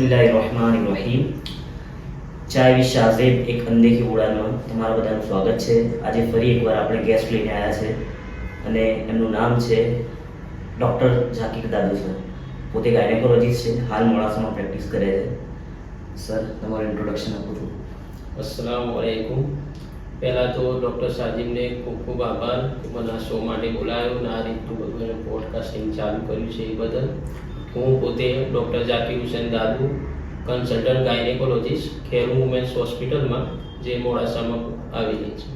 બિસ્મિલ્લાહિર્રહમાનિર્રહીમ. ચાય વિશ આઝેબ એક અનદેખી ઉડાનમાં તમારા બધાનું સ્વાગત છે. આજે ફરી એકવાર આપણે ગેસ્ટ લઈને આવ્યા છે અને એમનું નામ છે ડૉક્ટર ઝાકીર દાદુ સર. પોતે ગાયનેકોલોજીસ્ટ છે, હાલ મોડાસામાં પ્રેક્ટિસ કરે છે. સર, તમારું ઇન્ટ્રોડક્શન આપું છું. અસ્સલામુ અલૈકુમ. પહેલાં તો ડૉક્ટર સાજીબને ખૂબ ખૂબ આભાર કે મને આ શો માટે બોલાવ્યો અને આ રીતનું બધું એને પોડકાસ્ટિંગ ચાલુ કર્યું છે એ બદલ. હું પોતે doctor Zakir Hussain Dadu, consultant gynaecologist, ખેરું વુમેન્સ હોસ્પિટલમાં જે મોડાસામાં આવેલી છે.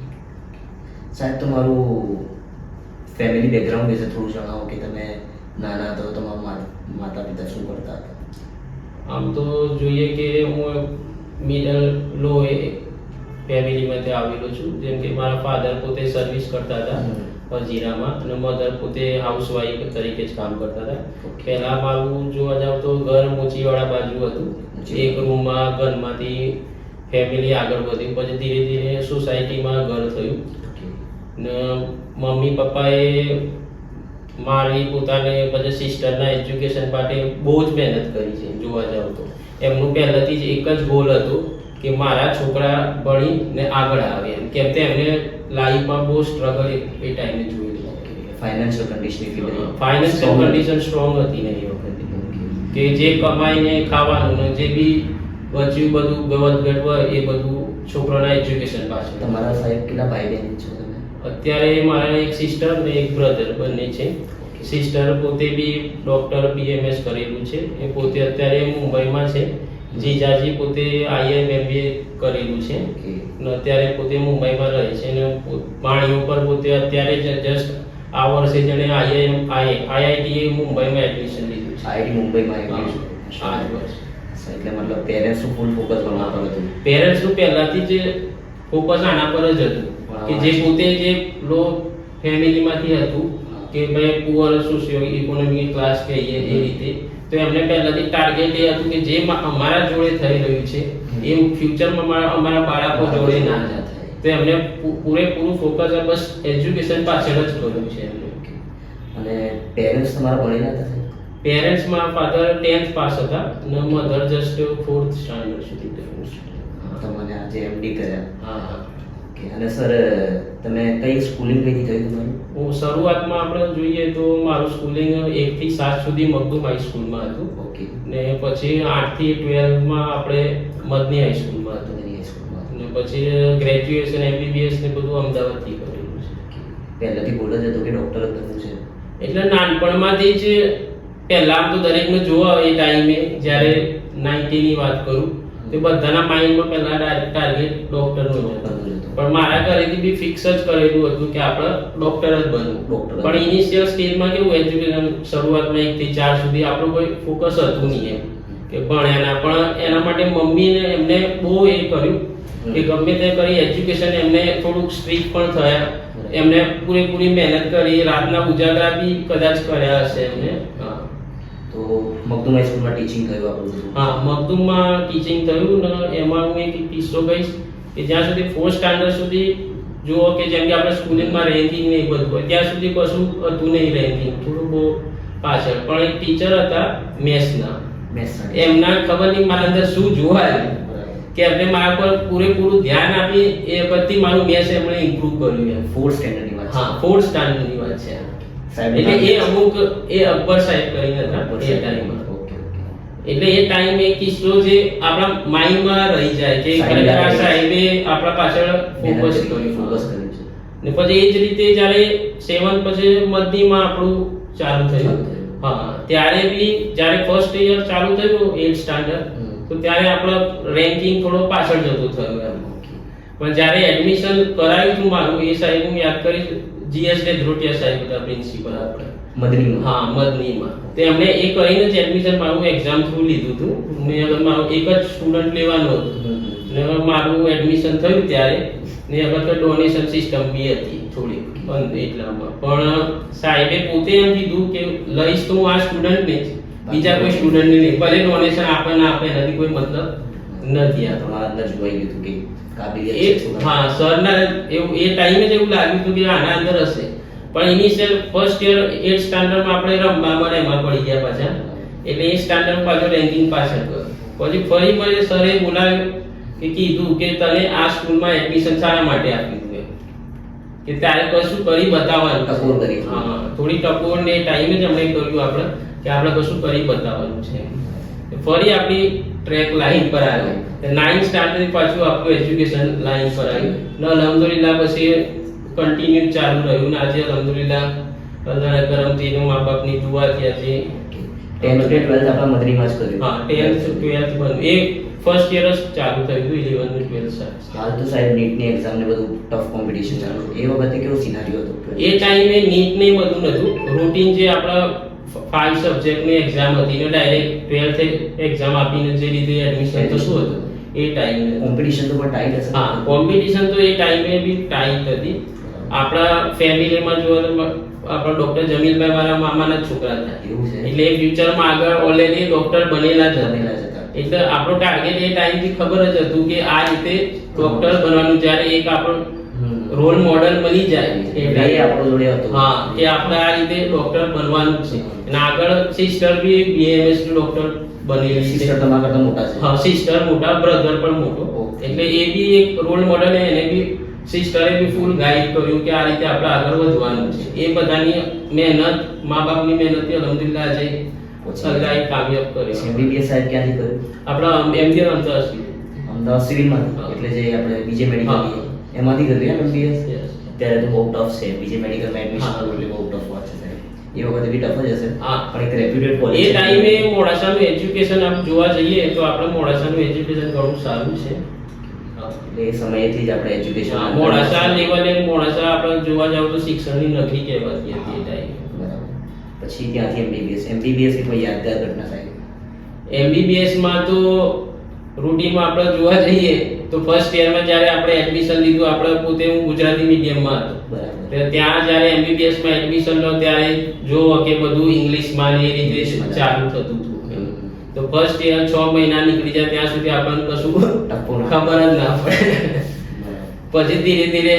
સાહેબ, તમારું ફેમિલી બેકગ્રાઉન્ડ વિશે થોડું જણાવો કે તમે નાના હતો તમારા માતા પિતા શું કરતા હતા? આમ તો જોઈએ કે હું મિડલ લો ફેમિલીમાંથી આવેલો છું. જેમ કે મારા ફાધર પોતે સર્વિસ કરતા હતા હજીરામાં અને મધર પોતે હાઉસવાઈફ તરીકે જ કામ કરતા હતા. પહેલાં મારું જોવા જાવ તો ઘર મોચીવાળા બાજુ હતું. એક રૂમમાં ઘરમાંથી ફેમિલી આગળ વધ્યું, પછી ધીરે ધીરે સોસાયટીમાં ઘર થયું ને મમ્મી પપ્પાએ મારી પોતાને પછી સિસ્ટરના એજ્યુકેશન માટે બહુ જ મહેનત કરી છે. જોવા જાવ તો એમનું પહેલાંથી જ એક જ ગોલ હતો કે મારા છોકરા ભણીને આગળ આવે એમ, કેમ કે એમને લાઈફમાં બહુ સ્ટ્રગલ એ ટાઈમે જોયેલી. ફાઇનાન્શિયલ કન્ડિશન સ્ટ્રોંગ હતી ને એ વખતે, કે જે કમાઈને ખાવાનું ને જે બી બચ્યું બધું વધઘટ હોય એ બધું છોકરાના એજ્યુકેશન પાછળ. તમારા સાહેબ કેટલા ભાઈ બહેન છો તમે? અત્યારે મારા એક સિસ્ટર ને એક બ્રધર બંને છે. સિસ્ટર પોતે બી ડૉક્ટર BMS કરેલું છે, એ પોતે અત્યારે મુંબઈમાં છે. જીજાજી પોતે IIM MBA કરેલું છે અને અત્યારે પોતે મુંબઈમાં રહે છે અને પાણી ઉપર પોતે અત્યારે જસ્ટ આ વર્ષે જેણે IIT મુંબઈમાં એડમિશન લીધું છે. IIT મુંબઈમાં આ જ વર્ષ. એટલે મતલબ પેરેન્ટ્સનું ફૂલ ફોકસ ભણવા પર હતું? પેરેન્ટ્સનું પહેલાંથી જ ફોકસ આના પર જ હતું કે જે પોતે જે લો ફેમિલીમાંથી હતું કે ભાઈ પુઅર સોશિયો ઇકોનોમિક ક્લાસ કહીએ એ રીતે, તો એમને પહેલાંથી ટાર્ગેટ એ હતું કે જે અમારા જોડે થઈ રહ્યું છે એ ફ્યુચરમાં અમારા બાળકો જોડે ના થાય. તો એમને પૂરેપૂરું ફોકસ બસ એજ્યુકેશન પાછળ જ કર્યું છે એમને. અને પેરેન્ટ્સ તમારા ભણેલા હતા? પેરેન્ટ્સ મારા ફાધર 10th પાસ હતા અને મધર જસ્ટ 4th સ્ટાન્ડર્ડ સુધી કર્યું છે. તમને આજે MD કર્યા? હા. ઓકે. અને સર, તમે કઈ સ્કૂલિંગ કઈથી થયું તમારું? હું શરૂઆતમાં આપણે જોઈએ તો મારું સ્કૂલિંગ 1 થી 7 સુધી મગદુમ હાઈસ્કૂલમાં હતું. ઓકે. ને પછી 8 થી 12માં આપણે મદની હાઈસ્કૂલમાં હતું. ને પછી ગ્રેજ્યુએશન MBBS ને બધું અમદાવાદથી કરેલું છે. પહેલાથી બોલ જ હતો કે ડૉક્ટર જ બનવું છે? એટલે નાનપણમાંથી જ પહેલાં આમ તો દરેકને જોવા આવે એ ટાઈમે, જ્યારે 90ની વાત કરું તો બધાના માઇન્ડમાં પહેલાં ટાર્ગેટ ડૉક્ટરનો જ હતો. પણ મારા ઘરેથી બી ફિક્સ જ કરેલું હતું કે આપણે ડૉક્ટર જ બનવું. પણ ઇનિશિયલ સ્ટેજમાં કેવું, એજ્યુકેશન શરૂઆતમાં 1 થી 4 સુધી આપણું કોઈ ફોકસ હતું નહીં એમ કે ભણ્યાના. પણ એના માટે મમ્મીને એમને બહુ એ કર્યું કે ગમે તે કરી એજ્યુકેશન એમને થોડુંક સ્ટ્રિક્ટ પણ થયા. એમને પૂરેપૂરી મહેનત કરી, રાતના ઉજાગરા બી કદાચ કર્યા હશે એમને. હા. તો મગદુમ હાઈસ્કૂલમાં ટીચિંગ થયું આપણું? હા, મગદુમમાં ટીચિંગ થયું ને એમાં હું એક કિસ્સો કહીશ કે જ્યાં સુધી 4th સ્ટાન્ડર્ડ સુધી જુઓ કે જેમ કે આપણે સ્કૂલિંગમાં રેન્કિંગ ને એ બધું હોય ત્યાં સુધી કશું હતું નહીં રેન્કિંગ, થોડું બહુ પાછળ. પણ એક ટીચર હતા મેથ્સના, એમના ખબર નહીં મારા અંદર શું જોવાયું કે એમને મારા પર પૂરેપૂરું ધ્યાન આપી એ વખતથી મારું મેથ્સ એમણે ઇમ્પ્રૂવ કર્યું એમ. 4th સ્ટેન્ડર્ડની વાત? હા, 4th સ્ટાન્ડર્ડની વાત છે. એટલે એ અમુક એ અકબર સાહેબ કરીને હતા એ ટાઈમમાં. એટલે એ ટાઈમ એક કિસ્સો જે આપણા માઇન્ડમાં રહી જાય કે ખરેખર આ સાહેબે આપણા પાછળ ફોકસ કર્યું છે. ને પછી એ જ રીતે જ્યારે 7th પછી મદનીમાં આપણું ચાલુ થયું. હા, ત્યારે બી જ્યારે ફર્સ્ટ યર ચાલુ થયું 8th સ્ટાન્ડર્ડ, તો ત્યારે આપણો રેન્કિંગ થોડો પાછળ જતો થયો એમ. પણ જ્યારે એડમિશન કરાયું હતું મારું, એ સાહેબ હું યાદ કરીશ, GS ધ્રોટિયા સાહેબ હતા પ્રિન્સિપલ આપણે મદનીમાં. હા, મદનીમાં. તો એમણે એ કરીને જ એડમિશન મારું એક્ઝામ થ્રુ લીધું હતું ને હવે મારું એક જ સ્ટુડન્ટ લેવાનું હતું ને હવે મારું એડમિશન થયું ત્યારે ને હવે તો ડોનેશન સિસ્ટમ બી હતી થોડી બંધ એટલામાં. પણ સાહેબે પોતે એમ કીધું કે લઈશ તો હું આ સ્ટુડન્ટને જ, બીજા કોઈ સ્ટુડન્ટને નહીં. ભલે ડોનેશન આપે ના આપે એનાથી કોઈ મતલબ નથી. આ તમારા અંદર જોઈ ગયું હતું કે કાબિલિયત છે? હા, સરના એવું એ ટાઈમે જ એવું લાગ્યું હતું કે આના અંદર હશે. પણ ઇનિશિયલ ફર્સ્ટ યર 8th સ્ટાન્ડર્ડમાં આપણે રમવામાં એમાં પડી ગયા પાછા, એટલે એ સ્ટાન્ડર્ડ પાછળ રેન્કિંગ પાછળ ગયો. પછી ફરી મને સરે બોલાવ્યો કે કીધું કે તને આ સ્કૂલમાં એડમિશન શાના માટે આપ્યું તું એમ. કે તારે કશું કરી બતાવવાનું છે. ટકોર કરી. હા, થોડી ટકોર ને ટાઈમે જ અમને કર્યું આપણે કે આપણે કશું કરી બતાવવાનું છે. ફરી આપણી ટ્રેક લાઈન પર આવ્યો. 9th સ્ટાન્ડર્ડ પાછું આપણું એજ્યુકેશન લાઈન પર આવ્યું ને અલહમદુલિલ્લાહ પછી કન્ટિન્યુ ચાલુ રહ્યું ને આજે અલહમદુલિલ્લાહ અલ્લાહના કરમથી ને મા બાપની દુઆથી આજે 10th કે 12th આપણા મદરીમાં જ કર્યું. હા 10th 12th બન્યું. એ ફર્સ્ટ યર જ ચાલુ થયું હતું 11th ને 12th સાથે. હાલ તો સાહેબ નીટની એક્ઝામ ને બધું ટફ કોમ્પિટિશન ચાલુ છે. એ વખતે કેવો સિનારીઓ હતો? એ ટાઈમે નીટ ને એ બધું નતું. રૂટીન જે આપણા 5 સબ્જેક્ટની એક્ઝામ હતી ને ડાયરેક્ટ 12th એક્ઝામ આપીને જે રીતે એડમિશન થતું હતું એ ટાઈમે. કોમ્પિટિશન તો પણ ટાઈટ હશે. હા, કોમ્પિટિશન તો એ ટાઈમે બી ટાઈટ હતી. આપણા ફેમિલીમાં જો આપણા ડોક્ટર જમીલભાઈ મારા મામાના જ છોકરા હતા. એવું છે. એટલે ફ્યુચરમાં આગળ ઓલરેડી ડોક્ટર બનેલા જ બનેલા જ હતા. એટલે આપણો ટાર્ગેટ એ ટાઈમથી ખબર જ હતું કે આ રીતે ડોક્ટર બનવાનું. જ્યારે એક આપણો રોલ મોડલ બની જાય એ આપણો જોડે હતો. હા, કે આપણે આ રીતે ડોક્ટર બનવાનું છે. અને આગળ સિસ્ટર બી બીએમએસ ડોક્ટર બનેલી છે. સિસ્ટર તમારા કરતા મોટા છે. હા, સિસ્ટર મોટા, બ્રધર પણ મોટો. એટલે એ બી એક રોલ મોડલ એને બી સિસ્ટરે બી ફૂલ ગાઈડ કર્યું કે આ રીતે આપણે આગળ વધવાનું છે. એ બધાની મહેનત, મા બાપની મહેનતથી અલહમદુલિલ્લાહ આજે અલ્લાહે કામયાબ કરી. એમબીબીએસ સાહેબ ક્યાંથી કર્યું? આપણા એમબીએ અમદાવાદ અમદાવાદ સિવિલમાં. હા. એટલે જે આપણે બીજે મેડિકલ હા. એમાંથી કર્યું એમબીબીએસ. Yes. અત્યારે તો બહુ ટફ છે. બીજે મેડિકલમાં એડમિશન હા. કરવું એટલે બહુ ટફ વાત છે સાહેબ. એ વખતે બી ટફ જ હશે. હા. પણ એક રેપ્યુટેડ કોલેજ એ ટાઈમે મોડાસાનું એજ્યુકેશન આપ જોવા જઈએ તો આપણે મોડાસાનું એજ્યુકેશન ઘણું સારું છે. એટલે એ સમયેથી જ આપણે એજ્યુકેશન હા, મોડાસા લેવલે મોડાસા આપણે જોવા જાવ તો શિક્ષણની નગરી કહેવાતી હતી એ ટાઈમે. બરાબર. પછી ત્યાંથી એમબીબીએસ ની કોઈ યાદગાર ઘટના સાહેબ? એમબીબીએસ માં તો રૂટીનમાં આપણે જોવા જઈએ તો ફર્સ્ટ યરમાં જ્યારે આપણે એડમિશન લીધું, આપણે પોતે હું ગુજરાતી મીડિયમમાં હતો. બરાબર. તો ત્યાં જ્યારે એમબીબીએસ માં એડમિશન લો ત્યારે જો કે બધું ઇંગ્લિશમાં ને એ રીતે ચાલુ થતું હતું. તો ફર્સ્ટ યર 6 મહિના નીકળી જાય ત્યાં સુધી આપણને કશું ટપ્પો ના. ખબર જ ના પડે. બરાબર. પછી ધીરે ધીરે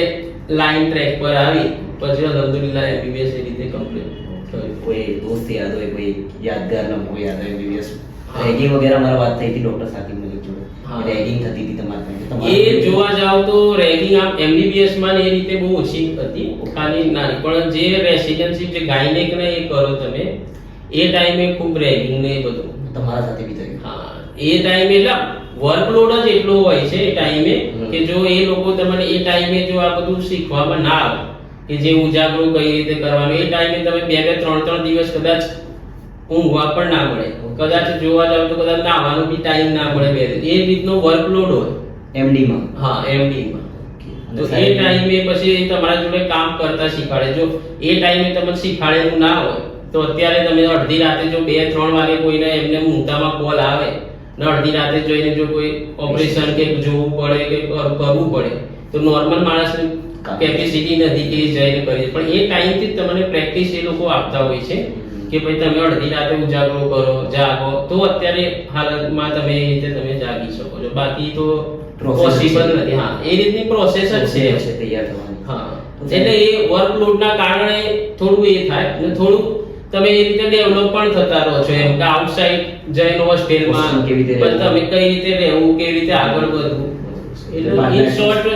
લાઈન ટ્રેક પર આવી પછી અલહમદુલિલ્લાહ એમબીબીએસ એ રીતે કમ્પ્લીટ થયું. કોઈ દોસ્ત યાદ હોય, કોઈ યાદગાર લમ્હો યાદ હોય એમબીબીએસ? હા. રેગિંગ વગેરે મારા વાત થઈ હતી ડોક્ટર સાકિબ મલિક જોડે. હા. રેગિંગ થતી હતી તમારા એ જોવા જાવ તો રેગિંગ આમ એમબીબીએસ માં ને એ રીતે બહુ ઓછી હતી, ખાલી નાની. પણ જે રેસિડેન્સી જે ગાયનેક ને એ કરો તમે એ ટાઈમે ખૂબ રેગિંગ ને એ બધું. તમારા સાથે બી થયું? હા, એ ટાઈમે એટલે વર્કલોડ જ એટલો હોય છે એ ટાઈમે કે જો એ લોકો તમને એ ટાઈમે જો આ બધું શીખવામાં ના આવે કે જે ઉજાગરો કઈ રીતે કરવાનો, એ ટાઈમે તમે 2-3 દિવસ કદાચ ઊંઘવા પણ ના મળે. કદાચ જોવા જાવ તો કદાચ નાવાનો બી ટાઈમ ના મળે. એ રીતનો વર્કલોડ હોય એમડીમાં. હા, એમડીમાં. તો અને એ સાહેબ- ટાઈમે પછી તમારા જોડે કામ કરતા શીખવાડે. જો એ ટાઈમે તમને શીખવાડેલું ના હોય તો અત્યારે તમે અડધી રાતે જો 2-3 વાગે કોઈને એમને ઊંઘામાં કોલ આવે ને અડધી રાતે જોઈને જો કોઈ ઓપરેશન કે જોવું પડે કે કરવું પડે તો નોર્મલ માણસની કેપેસિટી નથી કે એ જઈને કરી. પણ એ ટાઈમથી જ તમને પ્રેક્ટિસ એ લોકો આપતા હોય છે કે ભાઈ તમે અડધી રાતે ઉજાગરો કરો, જાગો, તો અત્યારે હાલતમાં તમે એ રીતે તમે જાગી શકો છો. બાકી તો પોસિબલ નથી. હા, એ રીતની પ્રોસેસ જ છે. તૈયાર થવાની. હા, એટલે એ વર્કલોડના કારણે થોડું એ થાય ને થોડું તમે એ રીતે ડેવલપ પણ થતા રહો છો. એમ કે આઉટસાઇડ જઈને હોસ્ટેલમાં કેવી રીતે પણ તમે કઈ રીતે રહેવું, કેવી રીતે આગળ વધવું, એટલે ઇન શોર્ટ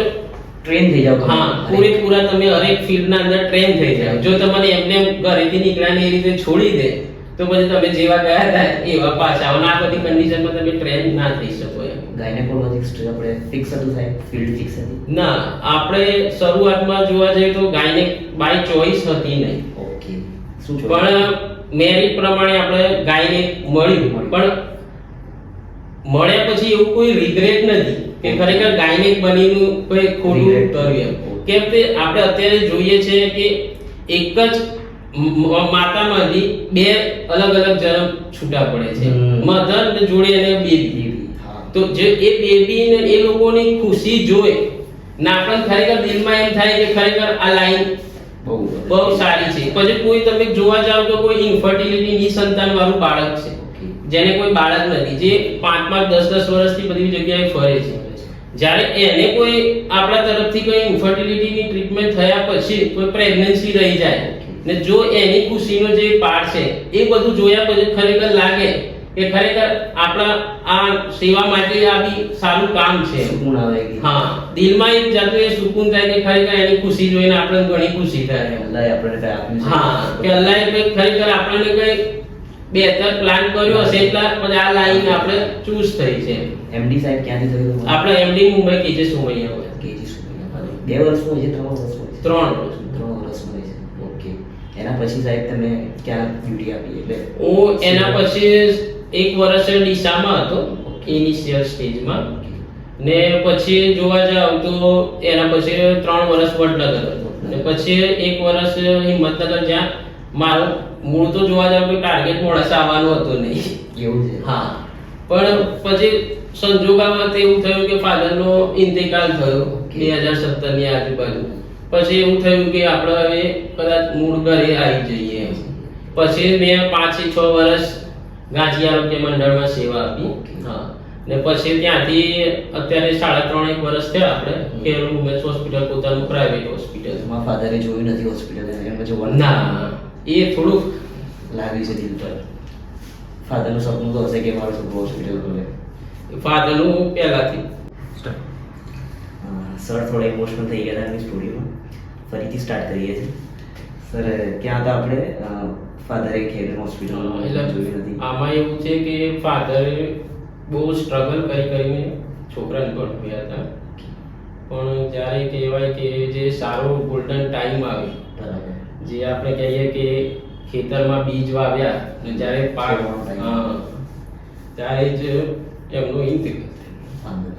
ટ્રેન થઈ જાવ તમે. હા, પૂરેપૂરા તમે હરેક ફિલ્ડના અંદર ટ્રેન થઈ જાવ. જો તમને એમને ઘરેથી નીકળ્યા ને એ રીતે છોડી દે તો પછી તમે જેવા ગયા હતા એવા પાછા આવો. આ બધી કન્ડિશનમાં તમે ટ્રેન ના થઈ શકો એમ. ગાયનેકોલોજિસ્ટ આપણે ફિક્સ હતું સાહેબ? ફિલ્ડ ફિક્સ હતી? ના, આપણે શરૂઆતમાં જોવા જઈએ તો ગાયનેક બાય ચોઈસ હતી નહીં. ઓકે. શું છો? પણ મેરિટ પ્રમાણે આપણે ગાયનેક મળ્યું. પણ મળ્યા પછી એવું કોઈ રિગ્રેટ નથી કે ખરેખર ગાયનેક બનીનું કોઈ ખોટું Regret. કર્યું એમ. કેમ કે આપણે અત્યારે જોઈએ છે કે એક જ માતામાંથી 2 અલગ અલગ જન્મ છૂટા પડે છે. મધર જોડે અને બેબી. હા. તો જે એ બેબી ને એ લોકોની ખુશી જોઈ ને આપણને ખરેખર દિલમાં એમ થાય કે ખરેખર આ લાઈન બહુ સારી છે. પછી કોઈ તમે જોવા જાવ તો કોઈ ઇન્ફર્ટિલિટી નિસંતાન વાળું બાળક છે જેને કોઈ બાળક નથી, જે 5-10 વર્ષથી બધી જગ્યાએ ફરે છે. જ્યારે એને કોઈ આપણા તરફથી કોઈ ઇન્ફર્ટિલિટીની ટ્રીટમેન્ટ થયા પછી કોઈ પ્રેગ્નન્સી રહી જાય ને જો એની ખુશીનો જે પાર્ટ છે એ બધું જોયા પછી ખરેખર લાગે કે ખરેખર આપણા આ સેવા માટે આ બી સારું કામ છે. સુકૂન આવે કે હા, દિલમાં એક જાતનું એ સુકૂન થાય કે ખરેખર એની ખુશી જોઈને આપણે ઘણી ખુશી થાય. અલ્લાહે આપણને કંઈ આપ્યું છે. હા, કે અલ્લાહે કંઈક ખરેખર આપણને કંઈ બેહતર પ્લાન કર્યો હશે એટલે પછી આ લાઈન આપણે ચૂઝ થઈ છે. એમડી સાહેબ ક્યાંથી થયું તમારું? આપણે એમડી મુંબઈ કીજે સુમૈયા હોય. કેજી સુધીના 2 વર્ષનું છે, 3 વર્ષનું છે? 3 વર્ષ. 3 વર્ષનું છે. ઓકે. એના પછી સાહેબ તમે ક્યાં ડ્યુટી આપી? એટલે હું એના પછી 1 વર્ષ ડીસામાં હતો ઇનિશિયલ સ્ટેજમાં, ને પછી જોવા જાવ તો એના પછી 3 વર્ષ વડનગર હતો, ને પછી 1 વર્ષ હિંમતનગર, જ્યાં મારો મૂળ તો જોવા જાવ તો ટાર્ગેટ મોડાસા આવવાનું હતું નહીં. એવું છે? હા, પણ પછી સંજોગોમાં એવું થયું કે ફાધરનો ઇન્તેકાલ થયો 2017 ની આજુબાજુ. પછી એવું થયું કે આપણે હવે કદાચ મૂળ ઘરે આવી જઈએ. પછી મેં 5 થી 6 વર્ષ ગાંધી આરોગ્ય મંડળમાં સેવા આપી. હા, ને પછી ત્યાંથી અત્યારે 3.5 વર્ષ થયા આપણે કેરળ વુમેન્સ હોસ્પિટલ, પોતાનું પ્રાઇવેટ હોસ્પિટલ. તમારા ફાધરે જોયું નથી હોસ્પિટલ? એમ પછી ના, એ થોડુંક લાગ્યું છે દિલ પર. ફાધરનું સપનું તો હશે કે મારું છોકરું હોસ્પિટલ ખોલે. ફાધરનું પહેલાથી. સર થોડા ઇમોશનલ થઈ ગયા હતા એમની સ્ટોરીમાં. ફરીથી સ્ટાર્ટ કરીએ છીએ. સર ક્યાં હતા આપણે? ફાધરે ખેર હોસ્પિટલમાં જોયું નથી. આમાં એવું છે કે ફાધરે બહુ સ્ટ્રગલ કરીને છોકરાને ભણાવ્યા હતા, પણ જ્યારે કહેવાય કે જે સારો ગોલ્ડન ટાઈમ આવે, બરાબર, જે આપણે કહીએ કે ખેતરમાં બીજ વાવ્યા ને જ્યારે પાક, હા, ત્યારે જ એમનો ઇન્તકાલ થયો.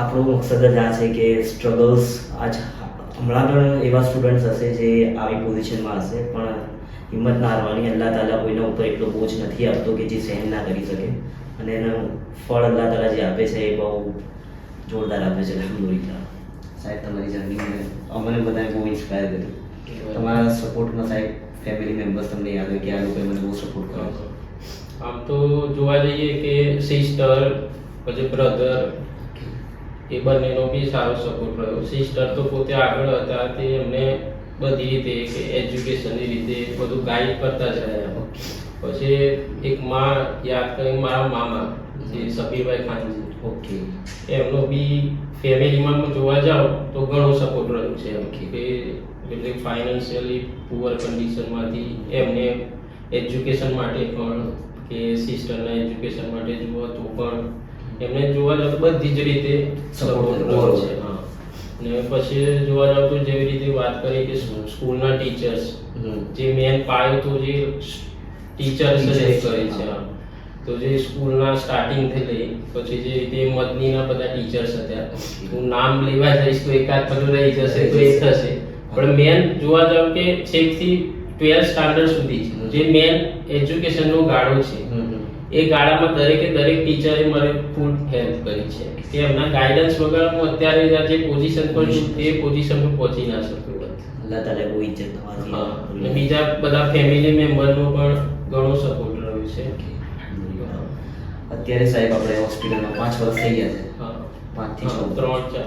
આપણો મકસદ જ આ છે કે સ્ટ્રગલ્સ આજ હમણાં પણ એવા સ્ટુડન્ટ્સ હશે જે આવી પોઝિશનમાં હશે, પણ હિંમત ના હારવાની. અલ્લાહ તાલા કોઈના ઉપર એટલો બોજ નથી આપતો કે જે સહન ના કરી શકે, અને એનું ફળ અલ્લાહ તાલા જે આપે છે એ બહુ જોરદાર આપે છે. અલ્હમ્દુલિલ્લાહ. સાહેબ તમારી જર્ની અમને બધાને બહુ ઇન્સ્પાયર કર્યું. તમારા સપોર્ટમાં સાહેબ ફેમિલી મેમ્બર્સ તમને યાદ હોય કે આ લોકોએ મને બહુ સપોર્ટ કર્યો? આમ તો જોવા જઈએ કે સિસ્ટર પછી બ્રધર, એ બંનેનો બી સારો સપોર્ટ રહ્યો. સિસ્ટર તો પોતે આગળ હતા, તે એમને બધી રીતે કે એજ્યુકેશનની રીતે બધું ગાઈડ કરતા જ રહ્યા. પછી એક માં યાદ કરી, મારા મામા જે સબીરભાઈ ખાનજી, ઓકે, એમનો બી ફેમિલીમાં જોવા જાવ તો ઘણો સપોર્ટ રહ્યો છે. કે એટલે ફાઇનાન્શિયલી પુઅર કન્ડિશનમાંથી એમને એજ્યુકેશન માટે પણ, કે સિસ્ટરના એજ્યુકેશન માટે જુઓ તો પણ એમને જોવા જાવ તો બધી જ રીતે સપોર્ટ રહ્યો છે. હા, ને પછી જોવા જાવ તો જેવી રીતે વાત કરી કે સ્કૂલના ટીચર્સ, જે મેન પાયો તો જે ટીચર્સ જ કરે છે. તો જે સ્કૂલના સ્ટાર્ટિંગથી લઈ પછી જે રીતે મદનીના બધા ટીચર્સ હતા, હું નામ લેવા જઈશ તો એકાદ બધું રહી જશે તો એ થશે, પણ મેન જોવા જાવ કે છેકથી 12th સ્ટાન્ડર્ડ સુધી જે મેન એજ્યુકેશનનો ગાળો છે, એ ગાળામાં દરેકે દરેક ટીચરે મને ફૂલ હેલ્પ કરી છે. કે એમના ગાઈડન્સ વગર હું અત્યારે જે પોઝિશન પર છું તે પોઝિશન પર પહોંચી ના શકતો. અલ્લાહ તાલા બહુ ઇજ્જત નવાજી. અને બીજા બધા ફેમિલી મેમ્બરનો પણ ઘણો સપોર્ટ રહ્યો છે. અત્યારે સાહેબ આપણે હોસ્પિટલમાં 5 વર્ષ થઈ ગયા છે. હા, 5 થી 6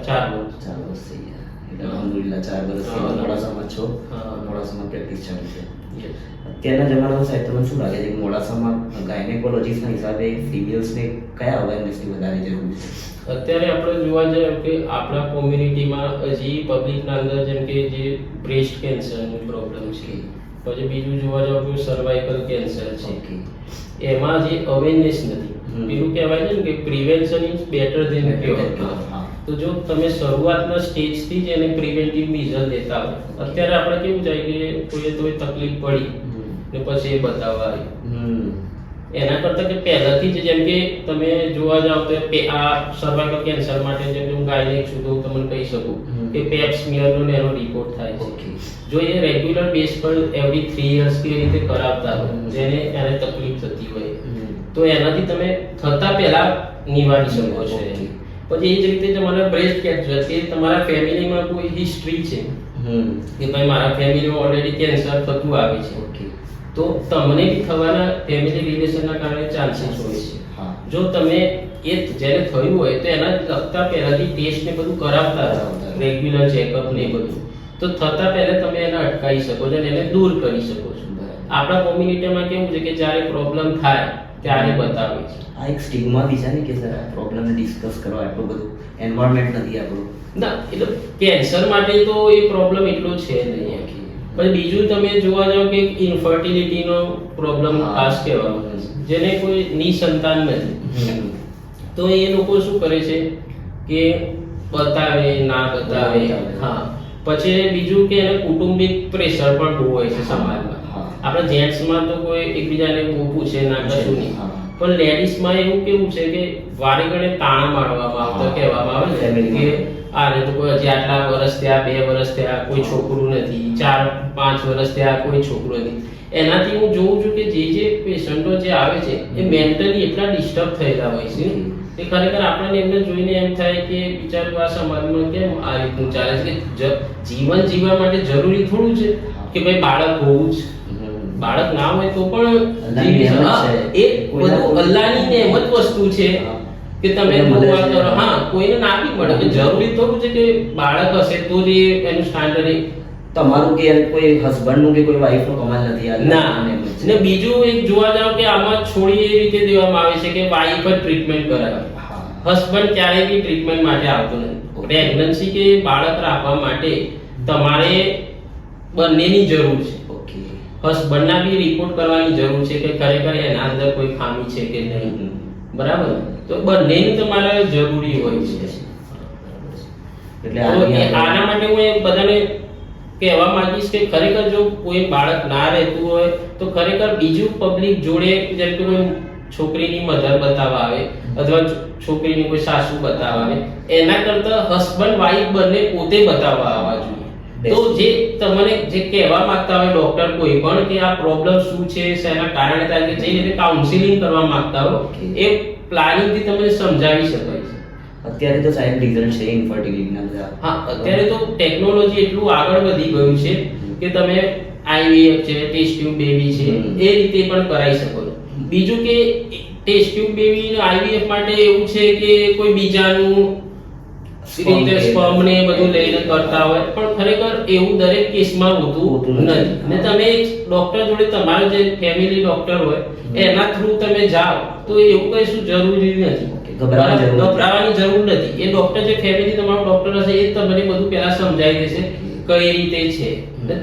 4 વર્ષ 4 વર્ષ થઈ ગયા. એટલે અલ્હમ્દુલિલ્લાહ 4 વર્ષ થઈ ગયા. મોડાસામાં છો, મોડાસામાં પ્રેક્ટિસ ચાલુ છે. અત્યારના જમાનામાં સાહેબ તમને શું લાગે છે કે મોડાસામાં ગાયનેકોલોજીસ્ટના હિસાબે ફિમેલ્સને કયા અવેરનેસની વધારે જરૂર છે? અત્યારે આપણે જોવા જઈએ કે આપણા કોમ્યુનિટીમાં હજી પબ્લિકના અંદર જેમ કે જે બ્રેસ્ટ કેન્સરનો પ્રોબ્લેમ છે, પછી બીજું જોવા જાવ તો સર્વાઇકલ કેન્સર છે, એમાં જે અવેરનેસ નથી. પેલું કહેવાય છે ને કે prevention is better than cure. તો જો તમે શરૂઆતના સ્ટેજથી જ એને પ્રિવેન્ટિવ મેઝર લેતા હોય, અત્યારે આપણે કેવું જાય કે કોઈએ તો તકલીફ પડી ને પછી એ બતાવવા આવી, એના કરતાં કે પહેલાથી જ જેમ કે તમે જોવા જાવ તો આ સર્વાઇકલ કેન્સર માટે જેમ કે હું ગાયનેક છું તો તમને કહી શકું કે પેપ સ્મિયરનો એનો રિપોર્ટ થાય છે. જો એ રેગ્યુલર બેઝ પર એવરી 3 years કે રીતે કરાવતા હોય, જેને એને તકલીફ થતી હોય, તો એનાથી તમે થતા પહેલા નિવારી શકો છો. પછી એ જ રીતે તમારા બ્રેસ્ટ કેન્સર કે તમારા ફેમિલીમાં કોઈ હિસ્ટ્રી છે કે ભાઈ મારા ફેમિલીમાં ઓલરેડી કેન્સર થતું આવે છે, તો તમને બી થવાના ફેમિલી રિલેશનના કારણે ચાન્સીસ હોય છે. જો તમે એ જ્યારે થયું હોય તો એના લગતા પહેલાથી ટેસ્ટ ને બધું કરાવતા રેગ્યુલર ચેકઅપ ને બધું, તો થતા પહેલા તમે એને અટકાવી શકો છો અને એને દૂર કરી શકો છો. આપણા કોમ્યુનિટીમાં કેવું છે કે જ્યારે પ્રોબ્લેમ થાય ત્યારે બતાવે છે. આ એક સ્ટિગ્મા બી છે ને કે સર આ પ્રોબ્લેમ ડિસ્કસ કરો, આટલું બધું એન્વાયરમેન્ટ નથી આપણું. ના એટલે કેન્સર માટે તો એ પ્રોબ્લેમ એટલો છે નહીં. પછી બીજું તમે જોવા જાઓ કે ઇન્ફર્ટિલિટીનો પ્રોબ્લેમ ખાસ કહેવામાં જેને કોઈ નિસંતાન નથી, તો એ લોકો શું કરે છે કે બતાવે ના બતાવે. હા, પછી બીજું કે એને કુટુંબિક પ્રેશર પણ બહુ હોય છે સમાજમાં. આપણે જેન્ટ્સમાં તો કોઈ એકબીજાને બહુ પૂછે ના કશું નહીં, પણ લેડીઝમાં એવું કેવું છે કે વારે ઘણે તાણા મારવામાં આવતા કહેવામાં આવે ને કે આને તો કોઈ હજી આટલા વર્ષ થયા, 2 વર્ષ થયા, કોઈ છોકરું નથી, 4-5 વર્ષ થયા, કોઈ છોકરો નથી. એનાથી હું જોઉં છું કે જે પેશન્ટો જે આવે છે એ મેન્ટલી એટલા ડિસ્ટર્બ થયેલા હોય છે કે ખરેખર આપણને એમને જોઈને એમ થાય કે બિચારું આ સમાજમાં કેમ આ રીતનું ચાલે છે કે જીવન જીવવા માટે જરૂરી થોડું છે કે ભાઈ બાળક હોવું જ, બાળક ના હોય તો પણ એ બધું અલ્લાહની નેમત વસ્તુ છે કે તમે દુઆ કરો. હા, કોઈને ના બી મળે કે જરૂરી થોડું છે કે બાળક હશે તો જ એનું સ્ટાન્ડર્ડ. તમારું કે કોઈ હસબન્ડનું કે કોઈ વાઈફનું કમાલ નથી આ ના. ને બીજું એક જોવા જાવ કે આમાં છોડી એ રીતે દેવામાં આવે છે કે વાઈફ જ ટ્રીટમેન્ટ કરાવે, હસબન્ડ ક્યારેય બી ટ્રીટમેન્ટ માટે આવતો નથી. પ્રેગ્નન્સી કે બાળક રાખવા માટે તમારે બંનેની જરૂર છે. હસબન્ડના બી રિપોર્ટ કરવાની જરૂર છે કે ખરેખર એના અંદર કોઈ ખામી છે કે નહીં, બરાબર? તો બંનેની તમારે જરૂરી હોય છે. એટલે આના માટે હું એ બધાને કહેવા માંગીશ કે ખરેખર જો કોઈ બાળક ના રહેતું હોય તો ખરેખર બીજું પબ્લિક જોડે, જેમ કે કોઈ છોકરીની મધર બતાવવા આવે અથવા છોકરીની કોઈ સાસુ બતાવવા આવે, એના કરતા હસબન્ડ વાઈફ બંને પોતે બતાવવા આવવા જોઈએ. તો જે તમને જે કહેવા માંગતા હોય ડોક્ટર કોઈ પણ કે આ પ્રોબ્લેમ શું છે, શેના કારણે થાય છે, જે રીતે કાઉન્સિલિંગ કરવા માંગતા હો એ પ્લાનિંગ થી તમને સમજાવી શકાય છે. અત્યારે તો સાહેબ રિઝલ્ટ છે ઇન્ફર્ટિલિટીના બધા. હા, અત્યારે તો ટેકનોલોજી એટલું આગળ વધી ગયું છે કે તમે આઈવીએફ છે, ટેસ્ટ ટ્યુબ બેબી છે, એ રીતે પણ કરાવી શકો છો. બીજું કે ટેસ્ટ ટ્યુબ બેબી આઈવીએફ માટે એવું છે કે કોઈ બીજાનું રીતે સ્પર્મ ને બધું લઈને કરતા હોય, પણ ખરેખર એવું દરેક કેસમાં હોતું નથી. ને તમે ડોક્ટર જોડે તમારો જે ફેમિલી ડોક્ટર હોય એના થ્રુ તમે જાઓ તો એવું કશું જરૂરી નથી, ગભરાવાની જરૂર નથી. એ ડોક્ટર જે ફેમિલી તમારો ડોક્ટર હશે એ તમને બધું પહેલા સમજાવી દેશે કઈ રીતે છે.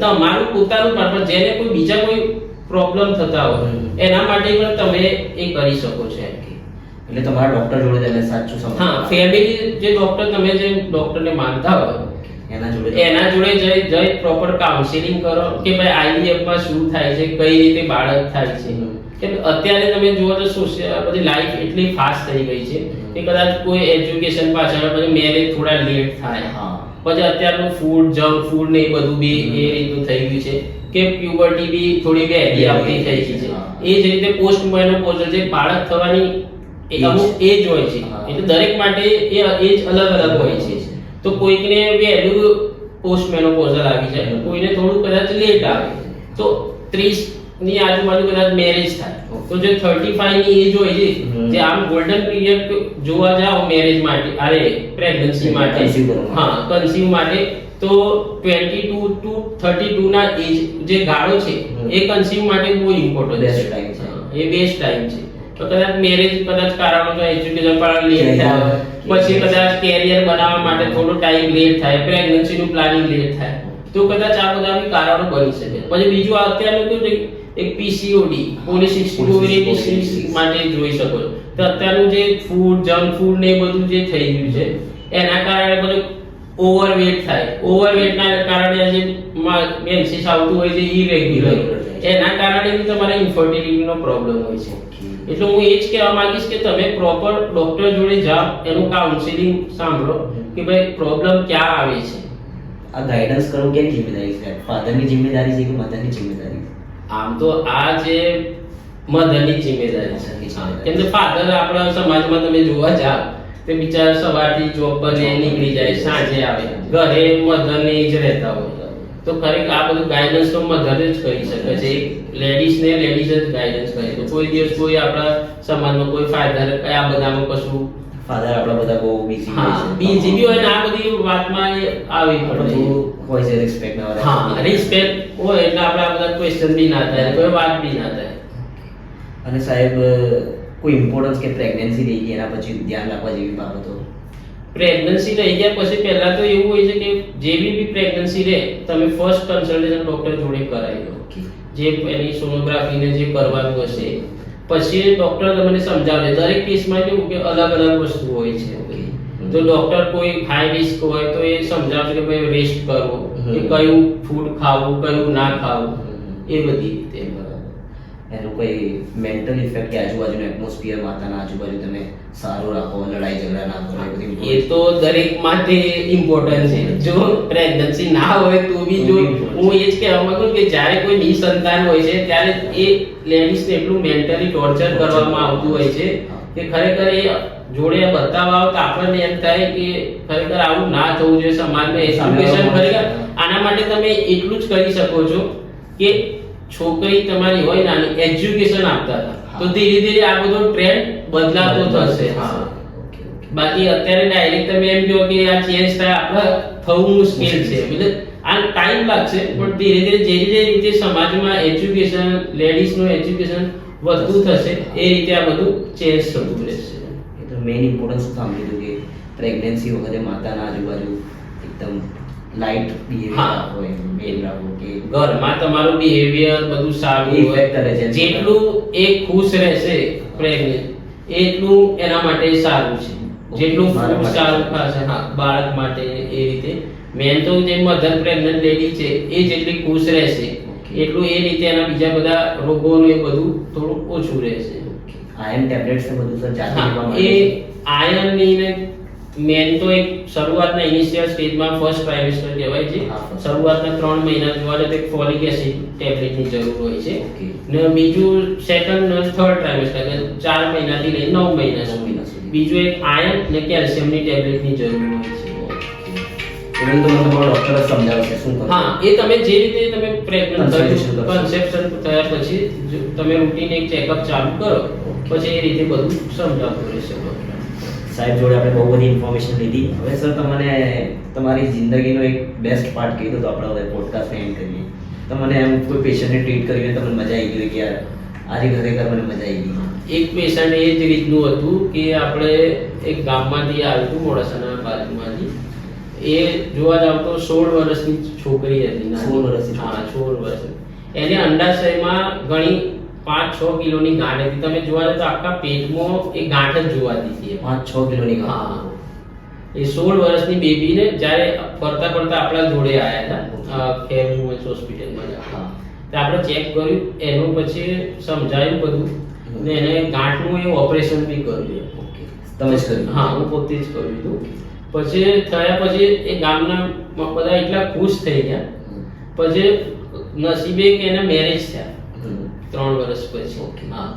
તમારું પોતાનું પણ જેને કોઈ બીજા કોઈ પ્રોબ્લેમ થતા હોય એના માટે પણ તમે એ કરી શકો છો. એટલે તમારા ડોક્ટર જોડે તમે સાચું સમજો. હા, ફેમિલી જે ડોક્ટર તમે જે ડોક્ટરને માનતા હોય એના જોડે જઈ પ્રોપર કાઉન્સિલિંગ કરો કે ભાઈ આઈવીએફ માં શું થાય છે, કઈ રીતે બાળક થાય છે. કે અત્યારે તમે જુઓ તો બધી લાઈફ એટલી ફાસ્ટ થઈ ગઈ છે કે કદાચ કોઈ એજ્યુકેશન પાછળ પછી મેરેજ થોડા લેટ થાય, પછી અત્યારનું ફૂડ, જંક ફૂડ ને એ બધું બી એ રીતનું થઈ ગયું છે કે પ્યુબર્ટી બી થોડી વહેલી આવતી થઈ ગઈ છે. એ જ રીતે પોસ્ટ મેનોપોઝલ જે બાળક થવાની અમુક એજ હોય છે, એટલે દરેક માટે એ એજ અલગ અલગ હોય છે. તો કોઈકને વહેલું પોસ્ટ મેનોપોઝલ આવી જાય, કોઈને થોડું કદાચ લેટ આવે, તો 30 ની આજુબાજુ કદાચ મેરેજ થાય. તો જે 35 ની એજ હોય છે જે આમ ગોલ્ડન પીરિયડ જોવા જાઓ મેરેજ માટે, અરે પ્રેગ્નન્સી માટે, હા કન્સીવ માટે, તો 22 to 32 ના એજ જે ગાળો છે એ કન્સીવ માટે બહુ ઇમ્પોર્ટન્ટ છે, એ બેસ્ટ ટાઈમ છે. તો કદાચ મેરેજ કદાચ કારણો તો એજ્યુકેશન પણ લેટ થાય, પછી કદાચ કેરિયર બનાવવા માટે થોડો ટાઈમ લેટ થાય, પ્રેગ્નન્સી નું પ્લાનિંગ લેટ થાય, તો કદાચ આ બધા બી કારણો બની શકે. પછી બીજું અત્યારનું કેવું છે એક પીસીઓડી પોલિસિસ્ટિક ઓવેરી ડિસીઝ માટે જોઈ શકો છો. તો અત્યારનું જે ફૂડ, જંક ફૂડ ને એ બધું જે થઈ ગયું છે એના કારણે બધું ઓવરવેટ થાય. ઓવરવેટના કારણે જે મેન્સીસ આવતું હોય છે ઇરેગ્યુલર, એના કારણે બી તમારે ઇન્ફર્ટિલિટીનો પ્રોબ્લેમ હોય છે. એટલે હું એ જ કહેવા માંગીશ કે તમે પ્રોપર ડોક્ટર જોડે જાઓ, એનું કાઉન્સિલિંગ સાંભળો કે ભાઈ પ્રોબ્લેમ ક્યાં આવે છે. આ ગાઈડન્સ કરવું કેની જિમ્મેદારી છે? ફાધરની જિમ્મેદારી છે કે મધરની જિમ્મેદારી છે? આમ તો આ જે મધરની જિમ્મેદારી છે, કેમ કે ફાધર આપણા સમાજમાં તમે જોવા જાઓ તે બિચારા સવારથી જોબ પર નીકળી જાય, સાંજે આવે, ઘરે મધરને જ રહેતા હોય. તો ખરેખર આ બધું ગાઈડન્સ તો મધર જ કરી શકે છે, લેડીઝ જ ગાઈડન્સ કરે. તો કોઈ દિવસ કોઈ આપણા સમાજમાં કોઈ ફાધર આ બધામાં કશું ફાધર આપણા બધા બહુ બિઝી હોય હા છે. બીજી બી હોય ને આ બધી વાતમાં એ આવી આપણે પડે. થોડું હોય છે રિસ્પેક્ટ ના હોય. હા રિસ્પેક્ટ હોય એટલે આપણે આ બધા ક્વેશ્ચન બી ના થાય, કોઈ વાત બી ના થાય. અને સાહેબ કોઈ ઇમ્પોર્ટન્સ કે પ્રેગ્નન્સી રહી ગઈ એના પછી ધ્યાન રાખવા જેવી બાબતો? પ્રેગ્નન્સી રહી ગયા પછી પહેલા તો એવું હોય છે કે જેવી બી પ્રેગ્નન્સી રહે તમે ફર્સ્ટ કન્સલ્ટેશન ડોક્ટર જોડે કરાવી લો. ઓકે. જે એની સોનોગ્રાફીને જે કરવાનું હશે પછી ડોક્ટર તમને સમજાવે. દરેક કેસમાં કેવું કે અલગ અલગ વસ્તુ હોય છે. તો ડોક્ટર કોઈ હાઈ રિસ્ક હોય તો એ સમજાવશે કે ભાઈ રેસ્ટ કરવો, કે કયું ફૂડ ખાવું કયું ના ખાવું, એ બધી રીતે. એનું કોઈ મેન્ટલ ઇફેક્ટ કે આજુબાજુનું એટમોસ્ફિયર માતાના આજુબાજુ તમે સારું રાખો, લડાઈ ઝઘડા ના કરો, એ બધી એ તો દરેક માટે ઇમ્પોર્ટન્ટ છે. જો પ્રેગ્નન્સી ના હોય તો બી જો હું એ જ કહેવા માંગુ કે જ્યારે કોઈ નિસંતાન હોય છે ત્યારે એ લેડીઝને એટલું મેન્ટલી ટોર્ચર કરવામાં આવતું હોય છે કે ખરેખર એ જોડે બતાવવા આવે તો આપણને એમ થાય કે ખરેખર આવું ના થવું જોઈએ સમાજમાં. એજ્યુકેશન ખરેખર આના માટે તમે એટલું જ કરી શકો છો કે છોકરી તમારી હોય નાની એજ્યુકેશન આપતા હતા તો ધીરે ધીરે આ બધો ટ્રેન્ડ બદલાતો થશે. હા બાકી અત્યારે ડાયરેક્ટ તમે એમ કહો કે આ ચેન્જ થાય આપણે થવું મુશ્કેલ છે. એટલે આ ટાઈમ લાગશે પણ ધીરે ધીરે જે રીતે સમાજમાં એજ્યુકેશન લેડીઝનું એજ્યુકેશન વધતું થશે એ રીતે આ બધું ચેન્જ થતું રહેશે. એ તો મેઇન ઇમ્પોર્ટન્સ સાંભળ્યું કે પ્રેગ્નન્સી વખતે માતાના આજુબાજુ એકદમ લાઇટ બિહેવિયર હોય, મેલ રાખો કે ઘરમાં તમારું બિહેવિયર બધું સારું ઇફેક્ટ કરે છે. જેટલું એ ખુશ રહેશે પ્રેગ્નન્ટ એટલું એના માટે સારું છે. જેટલું ફૂડ સારું ખાશે હા બાળક માટે એ રીતે મેન તો જે મધર પ્રેગ્નન્ટ લેડી છે એ જેટલી ખુશ રહેશે એટલું એ રીતે એના બીજા બધા રોગોનું એ બધું થોડું ઓછું રહેશે. આયર્ન ટેબ્લેટ્સ ને બધું સર જાતે લેવા હા, માટે એ આયર્નની ને મેન તો એક શરૂઆતના ઇનિશિયલ સ્ટેજમાં ફર્સ્ટ ટ્રાઇમેસ્ટર કહેવાય છે. હા, first. શરૂઆતના 3 મહિના જોવા જાય તો એક ફોલિક એસિડ ટેબ્લેટની જરૂર હોય છે. Okay. ને બીજું સેકન્ડ અને થર્ડ ટ્રાઇમેસ્ટર કે 4 મહિનાથી લઈને 9 મહિના સુધી. બીજું એક આયર્ન ને કેલ્શિયમની ટેબ્લેટની જરૂર હોય છે. એનું તો મને તમારો ડોક્ટર જ સમજાવશે શું કરવું. હા એ તમે જે રીતે તમે પ્રેગ્નન્ટ Consultation કરશો. કન્સેપ્શન થયા પછી જો તમે રૂટીન એક ચેકઅપ ચાલુ કરો પછી એ રીતે બધું સમજાવતું રહેશે ડોક્ટર. સાહેબ જોડે આપણે બહુ બધી ઇન્ફોર્મેશન લીધી. હવે સર તમને તમારી જિંદગીનો એક બેસ્ટ પાર્ટ કહી દો તો આપણે હવે પોડકાસ્ટને એન્ડ કરીએ. તમને એમ કોઈ પેશન્ટને ટ્રીટ કરીને તમને મજા આવી ગઈ હોય કે યાર આજે ખરેખર મને મજા આવી ગઈ? એક પેશન્ટ એ જ રીતનું હતું કે આપણે એક ગામમાંથી આવ્યું હતું મોડાસાના બાજુમાંથી. એ જોવા જાવ તો 16 વર્ષની છોકરી હતી. 16 વર્ષની હા 16 વર્ષની. એને અંડાશયમાં ઘણી 5-6 કિલોની ગાંઠ હતી. તમે જોવા જાવ તો આખા પેટમાં એ ગાંઠ જ જોવાતી હતી. 5-6 કિલોની હા ગાંઠ. એ 16 વર્ષની બેબીને જ્યારે ફરતા ફરતા આપણા જોડે આવ્યા હતા કેર વુમન્સ હોસ્પિટલમાં. હા. તો આપણે ચેક કર્યું એનું પછી સમજાયું બધું ને એને ગાંઠનું એ ઓપરેશન બી કર્યું. ઓકે. તમે જ કર્યું? હા હું પોતે જ કર્યું હતું. પછી થયા પછી એ ગામના બધા એટલા ખુશ થઈ ગયા. પછી નસીબે કે એના મેરેજ થયા 3 વર્ષ પછી. હા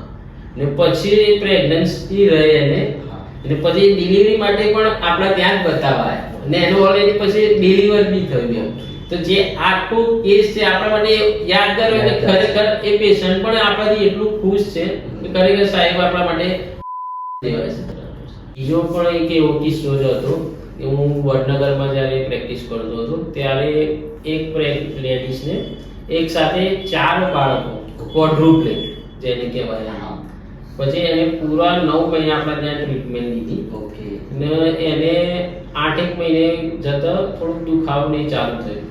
ને પછી પ્રેગ્નન્સી રહી એને હા. અને પછી ડિલિવરી માટે પણ આપણા ત્યાં જ બતાવાય ને એનું ઓલરેડી પછી ડિલિવર બી થયું એમ. તો જે આખો કેસ છે આપણા માટે યાદગાર હોય કે ખરેખર એ પેશન્ટ પણ આપણાથી એટલું ખુશ છે કે ખરેખર સાહેબ આપણા માટે દેવાય છે. બીજો પણ એક એવો કિસ્સો જ હતો કે હું વડનગરમાં જ્યારે પ્રેક્ટિસ કરતો હતો ત્યારે એક લેડીઝને એક સાથે 4 બાળકો ક્વોડ્રુપ્લેટ જેને કહેવાય. હા. પછી એને પૂરા 9 મહિના આપણા ત્યાં ટ્રીટમેન્ટ લીધી ઓકે. ને એને 8 મહિને જતા થોડુંક દુખાવો નહીં ચાલુ થયું.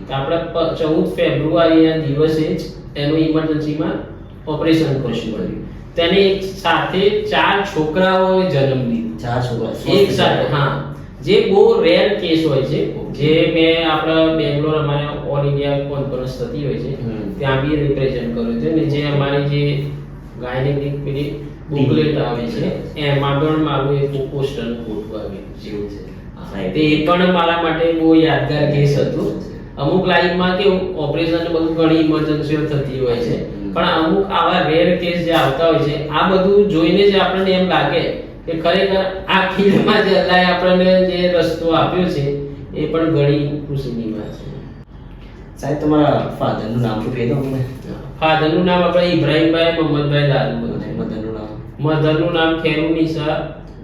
તો આપણે 14 ફેબ્રુઆરીના દિવસે જ એનું ઇમરજન્સીમાં ઓપરેશન કરવું પડ્યું. તેને એક સાથે 4 છોકરાઓએ જન્મ લીધો. 4 છોકરા એક સાથે. હા જે બહુ રેર કેસ હોય છે. જે મેં આપણા બેંગ્લોર અમારે ઓલ ઇન્ડિયા કોન્ફરન્સ થતી હોય છે ત્યાં બી રિપ્રેઝન્ટ કર્યું છે ને જે અમારી જે ગાયનેટિક પેલી બુકલેટ આવે છે એમાં પણ મારું એક પોસ્ટર ફોટો આવ્યું છે. સાહેબ. તે પણ મારા માટે બહુ યાદગાર કેસ હતું. અમુક લાઈફમાં કેવું ઓપરેશન ને બધું ઘણી ઇમરજન્સીઓ થતી હોય છે પણ અમુક આવા રેર કેસ જે આવતા હોય છે આ બધું જોઈને જ આપણને એમ લાગે કે ખરેખર આ ફિલ્ડમાં જે અલ્લાહે આપણને જે રસ્તો આપ્યો છે એ પણ ઘણી ખુશીની વાત છે. સાહેબ તમારા ફાધરનું નામ શું કહી દો મને? ફાધરનું નામ આપણે ઇબ્રાહીમભાઈ મોહમ્મદભાઈ દાદુ. અને મધરનું નામ? મધરનું નામ ખેરુનિસા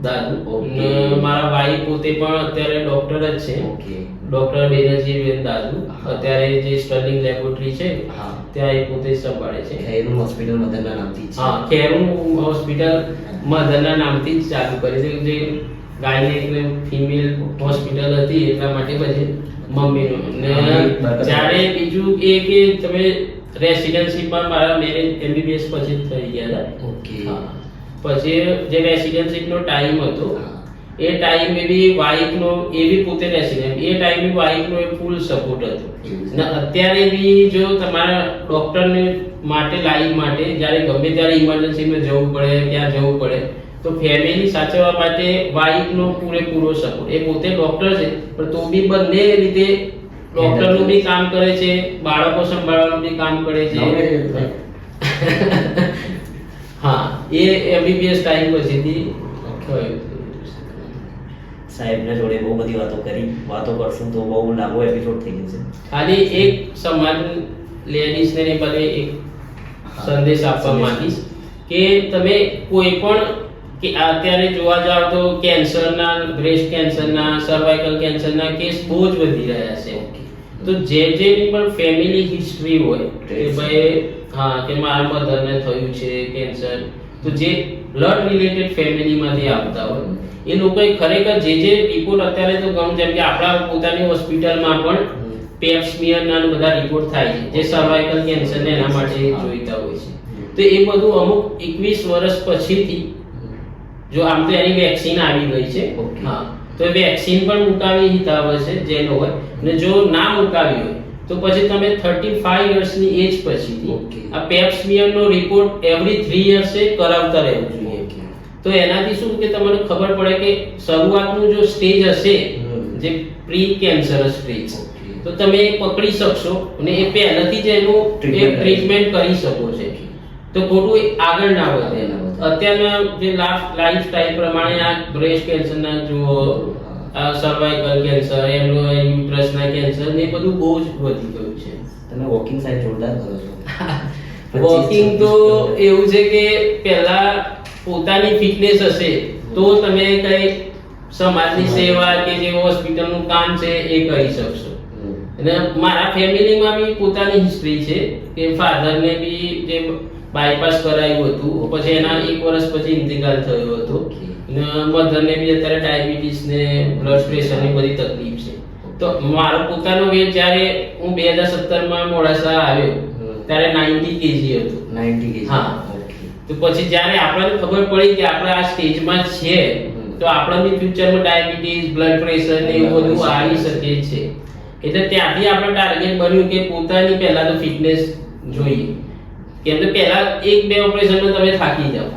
દાદુ. Okay. અને મારા ભાઈ પોતે પણ અત્યારે ડોક્ટર જ છે, ઓકે. ડોક્ટર બેનર્જી દાદુ. અત્યારે જે સ્ટર્લિંગ લેબોરેટરી છે હા. ત્યાં એ પોતે જ સંભાળે છે. ખૈરુલ હોસ્પિટલ મદરના નામથી જ છે. હા, ખેરું હોસ્પિટલ મધરના નામથી જ ચાલુ કરી છે. જે ગાયનેક ફિમેલ હોસ્પિટલ હતી એટલા માટે પછી મમ્મીનું. ને બરાબર. જ્યારે બીજું એ કે તમે રેસિડેન્સીમાં મારા મેરેજ MBBS પછી જ થઈ ગયા હતા. ઓકે. હા. પછી જે રેસિડેન્સીનો ટાઈમ હતો હા. એ ટાઈમે બી વાઈફનો, એ બી પોતે રેસિડેન્ટ, એ ટાઈમે વાઈફનો એ ફૂલ સપોર્ટ હતો. એવું છે. ને અત્યારે બી જો તમારા ડોક્ટરને માટે, લાઈફ માટે જ્યારે ગમે ત્યારે ઇમરજન્સીમાં જવું પડે, ત્યાં જવું પડે, તો ફેમિલી સાચવવા માટે વાઈફનો પૂરેપૂરો સપોર્ટ. એ પોતે ડોક્ટર છે પણ તો બી બંને રીતે ડોક્ટરનું બી કામ કરે છે, બાળકો સંભાળવાનું બી કામ કરે છે. હા, એ MBBS ટાઈમ પછીથી થયું. સાહેબના જોડે બહુ બધી વાતો કરશું તો બહુ લાંબો એપિસોડ થઈ જશે. ખાલી એક સમાજ લેડીઝને ને બધે એક સંદેશ આપવા માંગીશ કે તમે કોઈ પણ કે અત્યારે જોવા જાવ તો કેન્સરના, બ્રેસ્ટ કેન્સરના, સર્વાઇકલ કેન્સરના કેસ બહુ જ વધી રહ્યા છે. તો જેની પણ ફેમિલી હિસ્ટ્રી હોય કે ભાઈ હા કે મારા મધરને થયું છે કેન્સર, તો જે બ્લડ રિલેટેડ ફેમિલીમાંથી આવતા હોય એ લોકોએ ખરેખર જે રિપોર્ટ અત્યારે તો ગમ, જેમ કે આપણા પોતાની હોસ્પિટલમાં પણ પેપ સ્મિયરના બધા રિપોર્ટ થાય છે જે સર્વાઇકલ કેન્સરને એના માટે જોઈતા હોય છે. તો એ બધું અમુક 21 વર્ષ પછીથી, જો આમ તો એની વેક્સિન આવી ગઈ છે, હા, તો એ વેક્સિન પણ મુકાવી હિતાવ છે જેનો હોય, અને જો ના મુકાવી હોય તો પછી તમે 35 યર્સની એજ પછીથી આ પેપ સ્મિયરનો રિપોર્ટ એવરી 3 યર્સે કરાવતા રહેવું જોઈએ. તો એનાથી શું કે તમને ખબર પડે કે શરૂઆતનું જો સ્ટેજ હશે જે પ્રી કેન્સરસ સ્ટેજ, તો તમે એ પકડી શકશો અને એ પહેલાથી જ એનું ટ્રીટમેન્ટ કરી શકો છો. તો ખોટું આગળ ના વધે. અત્યારના જે લાઈફસ્ટાઈલ પ્રમાણે આ બ્રેસ્ટ કેન્સરના જુઓ, સર્વાઇકલ કેન્સર, યુટ્રસના કેન્સર ને બધું બહુ જ વધી ગયું છે. તમે વોકિંગ સાઈડ જોરદાર કરો છો. વોકિંગ તો એવું છે કે પહેલા પોતાની ફિટનેસ હશે તો તમે કઈ સમાજની સેવા કે જે હોસ્પિટલનું કામ છે એ કરી શકશો. અને મારા ફેમિલીમાં બી પોતાની હિસ્ટ્રી છે કે ફાધરને બી જે બાયપાસ કરાયું હતું, પછી એના 1 વર્ષ પછી ઇન્તકાલ થયો હતો. અને મધરને બી અત્યારે ડાયાબિટીસ ને બ્લડ પ્રેશર ની બધી તકલીફ છે. તો મારો પોતાનો વેટ જ્યારે હું 2017માં મોડાસા આવ્યો ત્યારે 90 kg હતું. 90 kg. હા. તો પછી જ્યારે આપણને ખબર પડી કે આપણે આ સ્ટેજમાં છે તો આપણને ફ્યુચરમાં ડાયાબિટીસ, બ્લડ પ્રેશર ને એવું બધું આવી શકે છે. એટલે ત્યાંથી આપણે ટાર્ગેટ બન્યું કે પોતાની પહેલા તો ફિટનેસ જોઈએ, કેમ કે પહેલા 1-2 ઓપરેશનમાં તમે થાકી જાવ.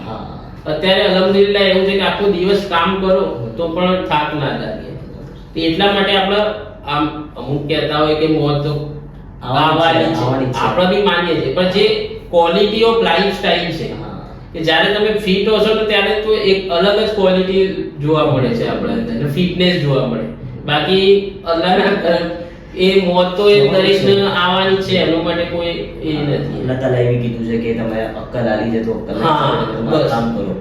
અત્યારે અલ્હમ્દુલિલ્લાહ એવું છે કે આખો દિવસ કામ કરો તો પણ થાક ના લાગે. તો એટલા માટે આપણે આમ અમુક કહેતા હોય કે મોત તો આવવાની છે, આપણે બી માનીએ છીએ, પણ જે ક્વોલિટી ઓફ લાઈફસ્ટાઈલ છે કે જ્યારે તમે ફિટ હશો તો ત્યારે તો એક અલગ જ ક્વોલિટી જોવા મળે છે આપણા અંદર, ફિટનેસ જોવા મળે. બાકી અલ્લાહના એ મોત તો એ દરેકને આવવાની છે, એનો માટે કોઈ એ નથી. અલ્લાહ તાલા એવી કીધું છે કે તમે અક્કલ આલી છે તો અક્કલ કામ કરો.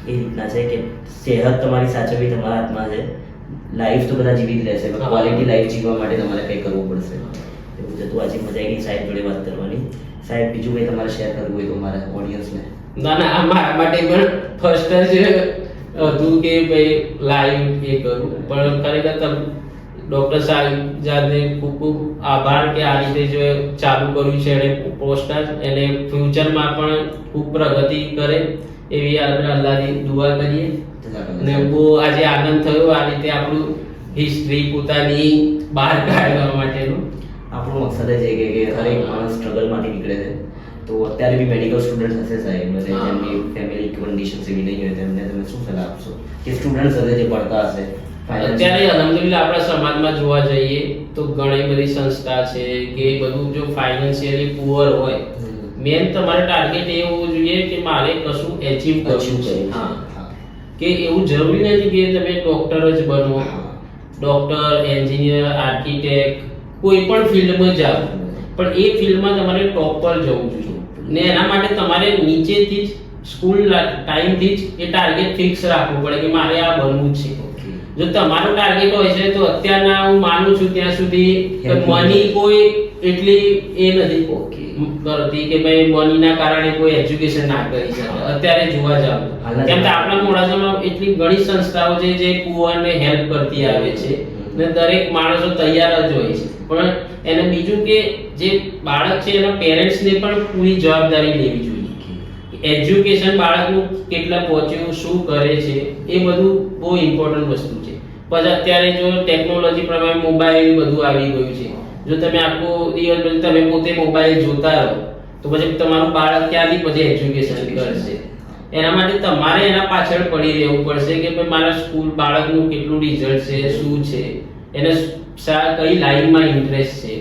એ રીતના છે કે સેહત તમારી સાચવવી તમારા હાથમાં છે. લાઈફ તો બધા જીવી જ રહેશે, પણ ક્વોલિટી લાઈફ જીવવા માટે તમારે કંઈ કરવું પડશે. એવું છે. તો આજે મજા આવી ગઈ સાહેબ જોડે વાત કરવાની. સાહેબ બીજું કંઈ તમારે શેર કરવું હોય તો મારા ઓડિયન્સને? ના ના, મારા માટે પણ ફર્સ્ટ જ હતું કે ભાઈ લાઈવ એ કરું, પણ ખરેખર ડોક્ટર સાહેબજાદને ખૂબ ખૂબ આભાર કે આ રીતે જો ચાલુ કર્યું છે એને પોસ્ટકાસ્ટ, એને ફ્યુચરમાં પણ ખૂબ પ્રગતિ કરે એવી આપણે અલ્લાહની દુઆ કરીએ. અને બહુ આજે આનંદ થયો આ રીતે આપણું હિસ્ટ્રી પોતાની બહાર કાઢવા માટેનું. આપણો મકસદ જ છે કે હરેક માણસ સ્ટ્રગલમાંથી નીકળે છે. તો અત્યારે બી મેડિકલ સ્ટુડન્ટ હશે સાહેબ, અને જેમની ફેમિલી કન્ડિશન્સ એવી નહીં હોય તેમને તમે શું સલાહ આપશો કે સ્ટુડન્ટ્સ હશે જે ભણતા હશે? અત્યારે અલ્હમ્દુલિલ્લાહ આપણા સમાજમાં જોવા જઈએ તો ઘણી બધી સંસ્થા છે કે બધું જો ફાઇનાન્શિયલી પુઅર હોય, મેન તમારે ટાર્ગેટ એ હોવું જોઈએ કે મારે કશું એચીવ કરવું છે. હા, કે એવું જરૂરી નથી કે તમે ડોક્ટર જ બનો, ડોક્ટર, એન્જિનિયર, આર્કિટેક્ટ, કોઈ પણ ફિલ્ડમાં જાઓ, પણ એ ફિલ્ડમાં તમારે ટોપ પર જવું જોઈએ. ને એના માટે તમારે નીચેથી જ સ્કૂલ ટાઈમથી જ એ ટાર્ગેટ ફિક્સ રાખવું પડે કે મારે આ બનવું જ છે. ઓકે. જો તમારો ટાર્ગેટ હોય છે તો અત્યારના હું માનું છું ત્યાં સુધી કે Help મની કોઈ એટલી એ નથી ઓકે. કરતી કે ભાઈ મનીના કારણે કોઈ એજ્યુકેશન ના કરી શકે. અત્યારે જોવા જાવ હાલના કેમ કે જમાનામાં આપણા મોડાસામાં એટલી ઘણી સંસ્થાઓ છે જે પુઅરને હેલ્પ કરતી આવે છે ને દરેક માણસો તૈયાર જ હોય છે. પણ એને બીજું કે જે બાળક છે એના પેરેન્ટ્સને પણ પૂરી જવાબદારી લેવી જોઈએ. એજ્યુકેશન બાળકનું કેટલા પહોંચ્યું, શું કરે છે, એ બધું બહુ ઇમ્પોર્ટન્ટ વસ્તુ છે. પછી અત્યારે જો ટેકનોલોજી પ્રમાણે મોબાઈલ બધું આવી ગયું છે. જો તમે આખો દિવસ પછી તમે પોતે મોબાઈલ જોતા રહો તો પછી તમારું બાળક ક્યાંથી પછી એજ્યુકેશન કરશે? એના માટે તમારે એના પાછળ પડી રહેવું પડશે કે ભાઈ મારા સ્કૂલ બાળકનું કેટલું રિઝલ્ટ છે, શું છે, એને કઈ લાઈનમાં ઇન્ટરેસ્ટ છે,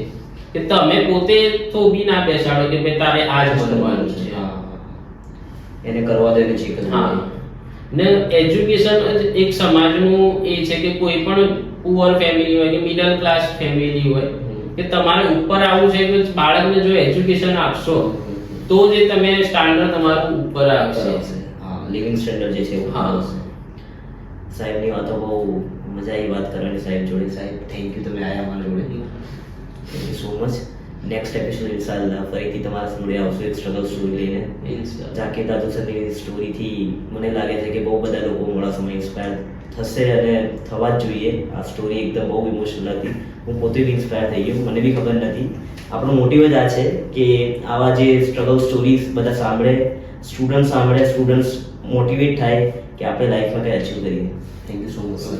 કે તમે પોતે થોભી ના બેસાડો કે ભાઈ તારે આ જ બનવાનું છે. એને કરવા દે છે કે હા. ને એજ્યુકેશન એક સમાજનું એ છે કે કોઈ પણ પુઅર ફેમિલી હોય કે મિડલ ક્લાસ ફેમિલી હોય કે તમારે ઉપર આવવું છે કે બાળકને જો એજ્યુકેશન આપશો તો જે તમે સ્ટાન્ડર્ડ તમારું ઉપર આવશે. હા, લિવિંગ સ્ટાન્ડર્ડ જે છે એવું હા. આવશે. સાહેબની વાતો બહુ મજા આવી વાત કરવાની સાહેબ જોડે. સાહેબ થેન્ક યુ, તમે આયા અમારા જોડે. Thank you so much. Next episode ઇન્શાલ્લાહ ફરીથી તમારા જોડે આવશું એક સ્ટ્રગલ સ્ટોરી લઈને. ઝાકીર દાદુ સરની સ્ટોરીથી મને લાગે છે કે બહુ બધા લોકો મોડા સમય ઇન્સ્પાયર થશે અને થવા જ જોઈએ. આ સ્ટોરી એકદમ બહુ ઇમોશનલ હતી. હું પોતે બી ઇન્સ્પાયર થઈ ગયો, મને બી ખબર નથી. આપણો મોટિવ જ આ છે કે આવા જે સ્ટ્રગલ સ્ટોરીઝ બધા સાંભળે, સ્ટુડન્ટ સાંભળે, સ્ટુડન્ટ્સ મોટિવેટ થાય કે આપણે લાઈફમાં કંઈ અચીવ કરીએ. Thank you so much sir.